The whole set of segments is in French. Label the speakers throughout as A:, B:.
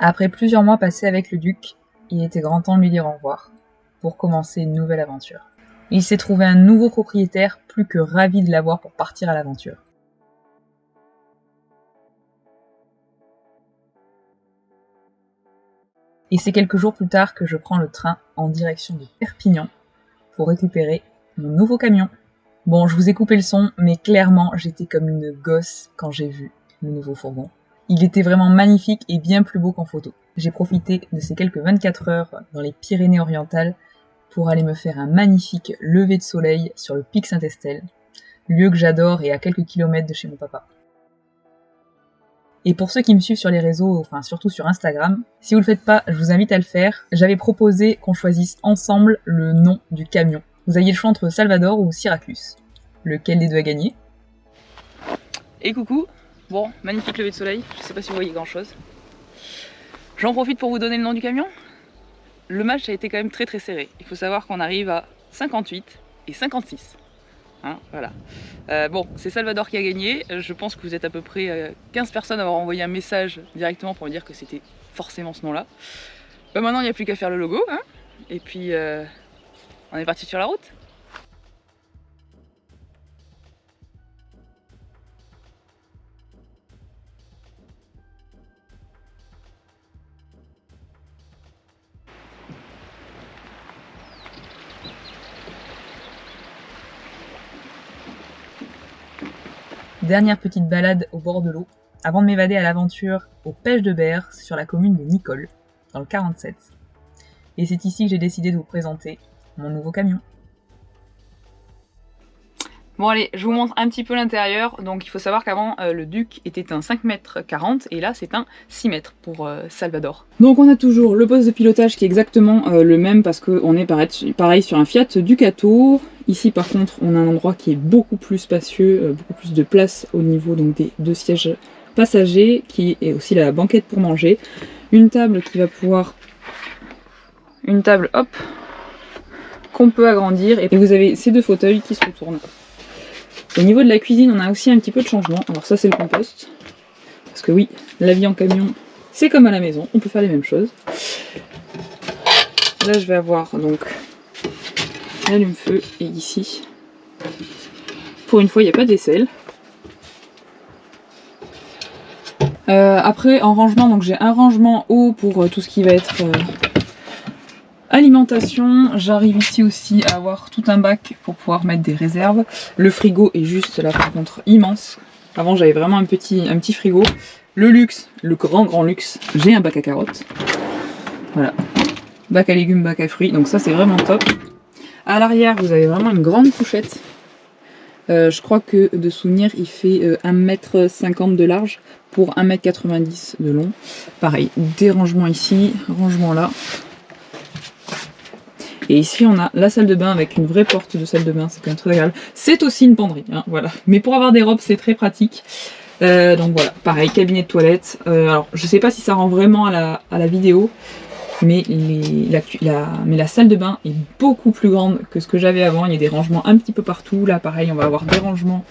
A: Après plusieurs mois passés avec le duc, il était grand temps de lui dire au revoir, pour commencer une nouvelle aventure. Il s'est trouvé un nouveau propriétaire, plus que ravi de l'avoir pour partir à l'aventure. Et c'est quelques jours plus tard que je prends le train en direction de Perpignan pour récupérer mon nouveau camion. Bon, je vous ai coupé le son, mais clairement, j'étais comme une gosse quand j'ai vu le nouveau fourgon. Il était vraiment magnifique et bien plus beau qu'en photo. J'ai profité de ces quelques 24 heures dans les Pyrénées-Orientales pour aller me faire un magnifique lever de soleil sur le pic Saint-Estelle, lieu que j'adore et à quelques kilomètres de chez mon papa. Et pour ceux qui me suivent sur les réseaux, enfin surtout sur Instagram, si vous le faites pas, je vous invite à le faire. J'avais proposé qu'on choisisse ensemble le nom du camion. Vous aviez le choix entre Salvador ou Syracuse. Lequel des deux a gagné?
B: Et coucou. Bon, magnifique lever de soleil. Je sais pas si vous voyez grand chose. J'en profite pour vous donner le nom du camion. Le match a été quand même très serré. Il faut savoir qu'on arrive à 58 et 56. Hein, voilà. Bon, c'est Salvador qui a gagné. Je pense que vous êtes à peu près 15 personnes à avoir envoyé un message directement pour me dire que c'était forcément ce nom-là. Maintenant, il n'y a plus qu'à faire le logo. Hein, et puis, on est parti sur la route.
A: Dernière petite balade au bord de l'eau, avant de m'évader à l'aventure aux pêches de Berre sur la commune de Nicolle, dans le 47. Et c'est ici que j'ai décidé de vous présenter mon nouveau camion.
B: Bon allez, je vous montre un petit peu l'intérieur. Donc il faut savoir qu'avant le Duc était un 5,40 m et là c'est un 6 mètres pour Salvador. Donc on a toujours le poste de pilotage qui est exactement le même parce qu'on est pareil sur un Fiat Ducato. Ici par contre on a un endroit qui est beaucoup plus spacieux, beaucoup plus de place au niveau donc, des deux sièges passagers, qui est aussi la banquette pour manger. Une table qui va pouvoir... Une table hop qu'on peut agrandir et vous avez ces deux fauteuils qui se retournent. Au niveau de la cuisine, on a aussi un petit peu de changement. Alors ça, c'est le compost. Parce que oui, la vie en camion, c'est comme à la maison. On peut faire les mêmes choses. Là, je vais avoir donc l'allume-feu. Et ici, pour une fois, il n'y a pas d'aisselle. Après, en rangement, donc j'ai un rangement haut pour tout ce qui va être... alimentation, j'arrive ici aussi à avoir tout un bac pour pouvoir mettre des réserves. Le frigo est juste là par contre immense. Avant j'avais vraiment un petit frigo. Le luxe, le grand luxe, j'ai un bac à carottes. Voilà. Bac à légumes, bac à fruits, donc ça c'est vraiment top. À l'arrière vous avez vraiment une grande couchette. Je crois que de souvenir il fait 1,50 m de large pour 1,90 m de long. Pareil, des rangements ici, rangement là. Et ici on a la salle de bain avec une vraie porte de salle de bain, c'est quand même très agréable. C'est aussi une penderie, hein, voilà. Mais pour avoir des robes c'est très pratique. Donc voilà, pareil, cabinet de toilette. Alors je sais pas si ça rend vraiment à la vidéo, mais la salle de bain est beaucoup plus grande que ce que j'avais avant. Il y a des rangements un petit peu partout. Là pareil, on va avoir des rangements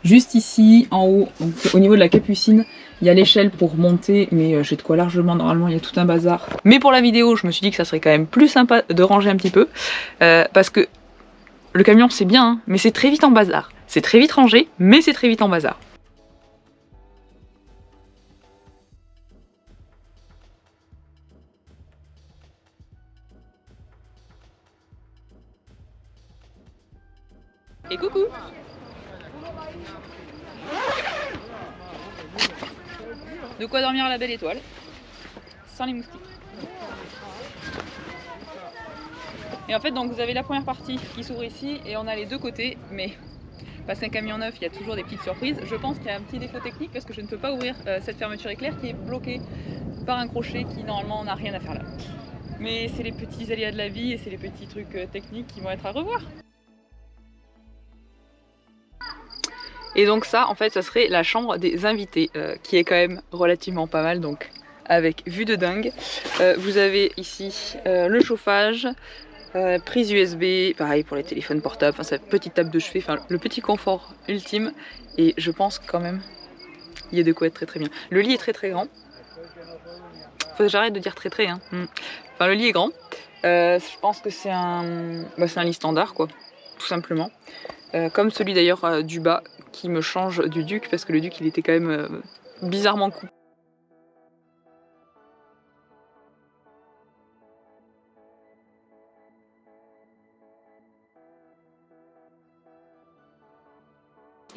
B: juste ici, en haut. Donc, au niveau de la capucine, il y a l'échelle pour monter, mais j'ai de quoi largement, normalement il y a tout un bazar. Mais pour la vidéo, je me suis dit que ça serait quand même plus sympa de ranger un petit peu, parce que le camion c'est bien, hein, mais c'est très vite en bazar. C'est très vite rangé, mais c'est très vite en bazar. Et coucou! De quoi dormir à la belle étoile, sans les moustiques. Et en fait, donc vous avez la première partie qui s'ouvre ici et on a les deux côtés, mais parce qu'un camion neuf, il y a toujours des petites surprises. Je pense qu'il y a un petit défaut technique parce que je ne peux pas ouvrir cette fermeture éclair qui est bloquée par un crochet qui normalement n'a rien à faire là. Mais c'est les petits aléas de la vie et c'est les petits trucs techniques qui vont être à revoir. Et donc ça, en fait, ça serait la chambre des invités, qui est quand même relativement pas mal, donc avec vue de dingue. Vous avez ici le chauffage, prise USB, pareil pour les téléphones portables, enfin cette petite table de chevet, enfin le petit confort ultime. Et je pense quand même, il y a de quoi être très bien. Le lit est très grand. Faut que j'arrête de dire très très, hein. Enfin, le lit est grand. Je pense que c'est un lit standard, quoi, tout simplement. Comme celui d'ailleurs du bas, qui me change du Duc, parce que le Duc, il était quand même bizarrement coupé.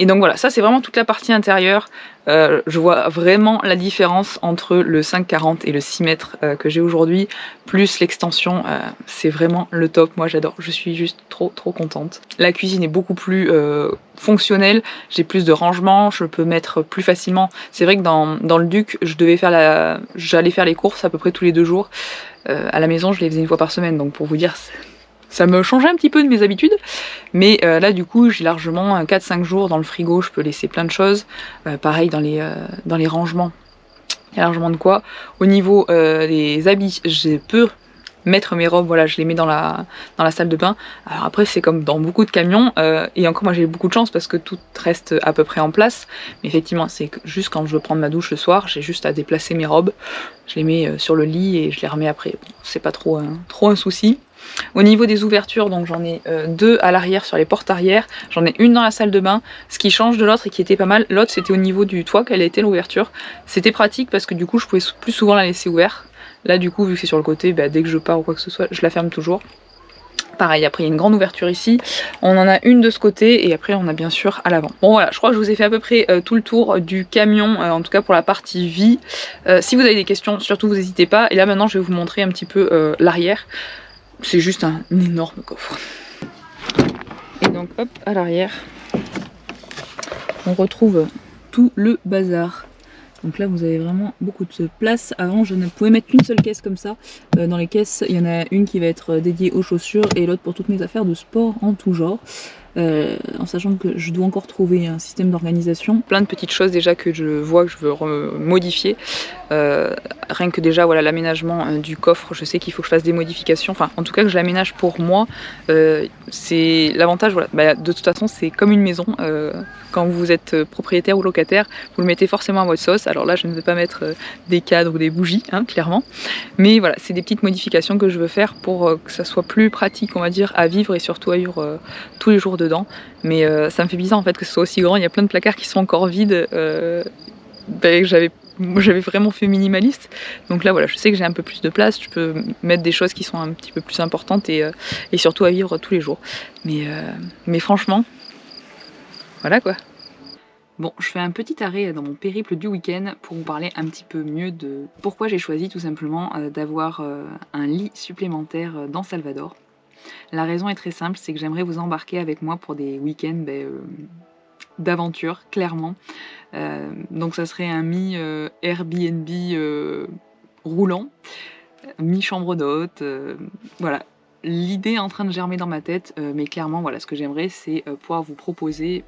B: Et donc voilà, ça c'est vraiment toute la partie intérieure. Je vois vraiment la différence entre le 5,40 et le 6 mètres que j'ai aujourd'hui, plus l'extension, c'est vraiment le top, moi j'adore, je suis juste trop contente. La cuisine est beaucoup plus fonctionnelle, j'ai plus de rangement, je peux mettre plus facilement. C'est vrai que dans le Duc, j'allais faire les courses à peu près tous les 2 jours. À la maison, je les faisais 1 fois par semaine, donc pour vous dire, ça me changeait un petit peu de mes habitudes, mais là du coup j'ai largement 4-5 jours dans le frigo, je peux laisser plein de choses. Pareil dans les rangements, il y a largement de quoi. Au niveau des habits, je peux mettre mes robes, voilà, je les mets dans la salle de bain. Alors après c'est comme dans beaucoup de camions, et encore moi j'ai beaucoup de chance parce que tout reste à peu près en place, mais effectivement c'est juste quand je veux prendre ma douche le soir, j'ai juste à déplacer mes robes, je les mets sur le lit et je les remets après. Bon, c'est pas trop un souci. Au niveau des ouvertures, donc j'en ai 2 à l'arrière sur les portes arrière, j'en ai une dans la salle de bain. Ce qui change de l'autre et qui était pas mal, l'autre c'était au niveau du toit qu'elle était l'ouverture. C'était pratique parce que du coup je pouvais plus souvent la laisser ouverte. Là du coup vu que c'est sur le côté, dès que je pars ou quoi que ce soit, je la ferme toujours. Pareil, après il y a une grande ouverture ici, on en a une de ce côté et après on a bien sûr à l'avant. Bon voilà, je crois que je vous ai fait à peu près tout le tour du camion, en tout cas pour la partie vie. Si vous avez des questions, surtout vous n'hésitez pas. Et là maintenant je vais vous montrer un petit peu l'arrière. C'est juste un énorme coffre. Et donc hop, à l'arrière, on retrouve tout le bazar. Donc là vous avez vraiment beaucoup de place. Avant je ne pouvais mettre qu'une seule caisse comme ça. Dans les caisses il y en a une qui va être dédiée aux chaussures et l'autre pour toutes mes affaires de sport en tout genre. En sachant que je dois encore trouver un système d'organisation. Plein de petites choses déjà que je vois que je veux modifier. Rien que déjà voilà, l'aménagement du coffre, je sais qu'il faut que je fasse des modifications, enfin en tout cas que je l'aménage pour moi. C'est l'avantage, voilà, de toute façon c'est comme une maison. Quand vous êtes propriétaire ou locataire, vous le mettez forcément à votre sauce. Alors là je ne vais pas mettre des cadres ou des bougies, hein, clairement. Mais voilà, c'est des petites modifications que je veux faire pour que ça soit plus pratique, on va dire, à vivre et surtout à vivre tous les jours dedans. Mais ça me fait bizarre en fait que ce soit aussi grand. Il y a plein de placards qui sont encore vides. J'avais vraiment fait minimaliste. Donc là voilà, je sais que j'ai un peu plus de place. Je peux mettre des choses qui sont un petit peu plus importantes et surtout à vivre tous les jours. Mais franchement, voilà quoi. Bon, je fais un petit arrêt dans mon périple du week-end pour vous parler un petit peu mieux de pourquoi j'ai choisi tout simplement d'avoir un lit supplémentaire dans Salvador. La raison est très simple, c'est que j'aimerais vous embarquer avec moi pour des week-ends d'aventure, clairement. Donc ça serait un mi-Airbnb roulant, mi-chambre d'hôte, voilà. L'idée est en train de germer dans ma tête, mais clairement, voilà, ce que j'aimerais, c'est pouvoir vous proposer,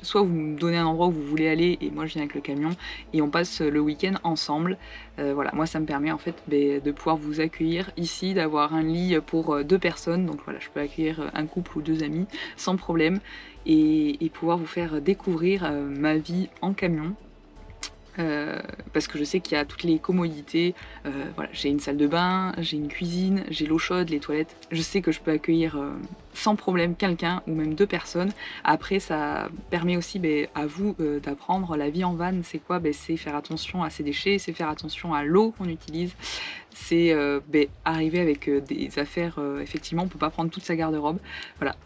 B: soit vous me donnez un endroit où vous voulez aller, et moi je viens avec le camion, et on passe le week-end ensemble. Voilà, moi ça me permet en fait de pouvoir vous accueillir ici, d'avoir un lit pour 2 personnes, donc voilà, je peux accueillir un couple ou 2 amis sans problème, et pouvoir vous faire découvrir ma vie en camion. Parce que je sais qu'il y a toutes les commodités, voilà, j'ai une salle de bain, j'ai une cuisine, j'ai l'eau chaude, les toilettes. Je sais que je peux accueillir sans problème quelqu'un ou même 2 personnes. Après ça permet aussi à vous d'apprendre la vie en van, c'est quoi? C'est faire attention à ses déchets, c'est faire attention à l'eau qu'on utilise, c'est arriver avec des affaires, effectivement on peut pas prendre toute sa garde-robe. Voilà,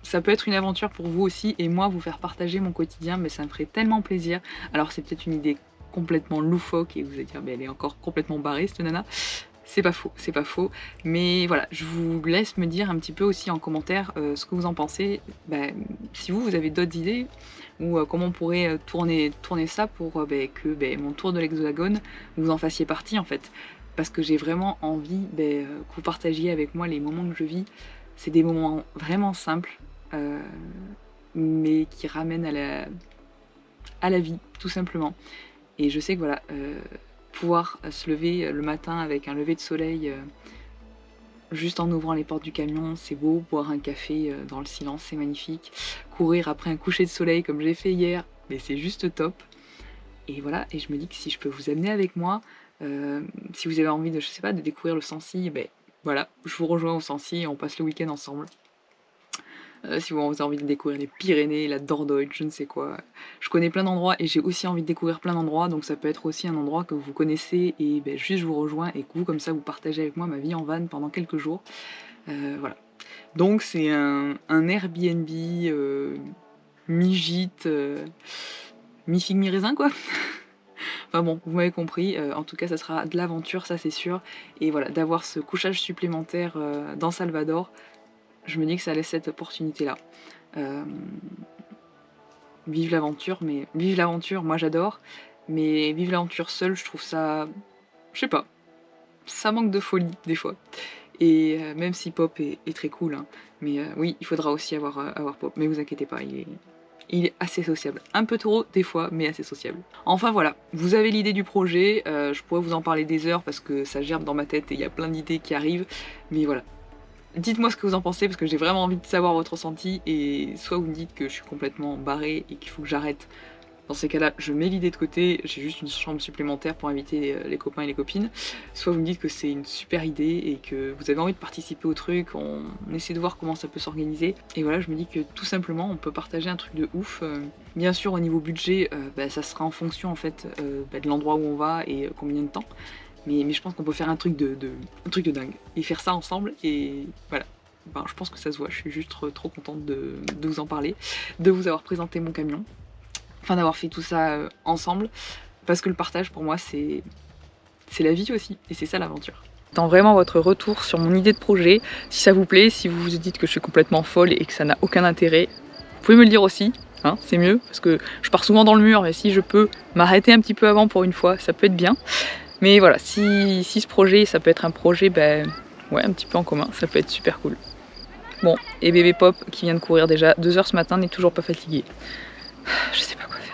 B: ça peut être une aventure pour vous aussi et moi vous faire partager mon quotidien, mais ça me ferait tellement plaisir. Alors c'est peut-être une idée complètement loufoque et vous allez dire elle est encore complètement barrée cette nana. C'est pas faux, c'est pas faux. Mais voilà, je vous laisse me dire un petit peu aussi en commentaire ce que vous en pensez. Si vous avez d'autres idées ou comment on pourrait tourner ça pour que mon tour de l'Hexagone, vous en fassiez partie en fait. Parce que j'ai vraiment envie que vous partagiez avec moi les moments que je vis. C'est des moments vraiment simples, mais qui ramènent à la vie, tout simplement. Et je sais que voilà, pouvoir se lever le matin avec un lever de soleil, juste en ouvrant les portes du camion, c'est beau. Boire un café dans le silence, c'est magnifique. Courir après un coucher de soleil comme j'ai fait hier, mais c'est juste top. Et voilà, et je me dis que si je peux vous amener avec moi, Si vous avez envie de, je sais pas, de découvrir le Sancy, ben voilà, je vous rejoins au Sancy et on passe le week-end ensemble. Si vous avez envie de découvrir les Pyrénées, la Dordogne, je ne sais quoi. Je connais plein d'endroits et j'ai aussi envie de découvrir plein d'endroits, donc ça peut être aussi un endroit que vous connaissez et ben, juste je vous rejoins et que vous, comme ça, vous partagez avec moi ma vie en van pendant quelques jours. Voilà. Donc c'est un Airbnb mi-gîte, mi-figue mi-raisin quoi. Enfin bon, vous m'avez compris, en tout cas ça sera de l'aventure, ça c'est sûr. Et voilà, d'avoir ce couchage supplémentaire dans Salvador, je me dis que ça laisse cette opportunité-là. Vive l'aventure, moi j'adore, mais vivre l'aventure seule, je trouve ça, je sais pas, ça manque de folie des fois. Et même si Pop est très cool, hein, mais oui, il faudra aussi avoir Pop, mais vous inquiétez pas, il est assez sociable. Un peu trop des fois, mais assez sociable. Enfin voilà, vous avez l'idée du projet, je pourrais vous en parler des heures parce que ça gerbe dans ma tête et il y a plein d'idées qui arrivent, mais voilà. Dites-moi ce que vous en pensez parce que j'ai vraiment envie de savoir votre ressenti et soit vous me dites que je suis complètement barrée et qu'il faut que j'arrête. Dans ces cas-là, je mets l'idée de côté, j'ai juste une chambre supplémentaire pour inviter les copains et les copines. Soit vous me dites que c'est une super idée et que vous avez envie de participer au truc, on essaie de voir comment ça peut s'organiser. Et voilà, je me dis que tout simplement, on peut partager un truc de ouf. Bien sûr, au niveau budget, ça sera en fonction en fait de l'endroit où on va et combien de temps. Mais je pense qu'on peut faire un truc de dingue et faire ça ensemble et voilà. Ben, je pense que ça se voit, je suis juste trop contente de vous en parler, de vous avoir présenté mon camion, enfin d'avoir fait tout ça ensemble, parce que le partage pour moi c'est la vie aussi et c'est ça l'aventure. J'attends vraiment votre retour sur mon idée de projet, si ça vous plaît, si vous vous dites que je suis complètement folle et que ça n'a aucun intérêt, vous pouvez me le dire aussi, hein, c'est mieux, parce que je pars souvent dans le mur et si je peux m'arrêter un petit peu avant pour une fois, ça peut être bien. Mais voilà, si ce projet, ça peut être un projet, ouais, un petit peu en commun, ça peut être super cool. Bon, et bébé Pop, qui vient de courir déjà 2 heures ce matin, n'est toujours pas fatigué. Je sais pas quoi faire.